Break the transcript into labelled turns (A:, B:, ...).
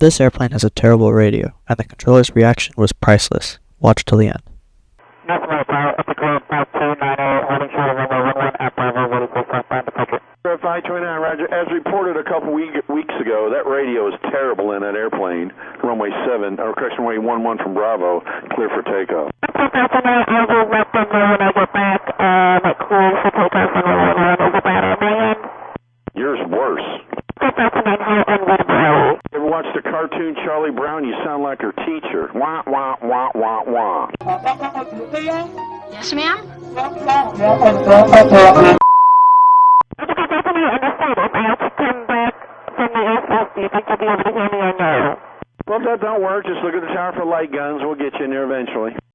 A: This airplane has a terrible radio, and the controller's reaction was priceless. Watch till the end.
B: National Tower, Upper Club, 5290, holding short of runway 11 at Bravo, ready for southbound departure.
C: 529, Roger. As reported a couple weeks ago, that radio is terrible in that airplane. Runway 7, or correction, runway 11 from Bravo, clear for takeoff.
B: I will let them know when I get back. Clear for takeoff and we'll run over that on my end.
C: Yours worse. Ever watched the cartoon Charlie Brown? You sound like her teacher. Wah, wah, wah, wah, wah.
D: Yes, ma'am?
C: Well, if that don't work, just look at the tower for light guns. We'll get you in there eventually.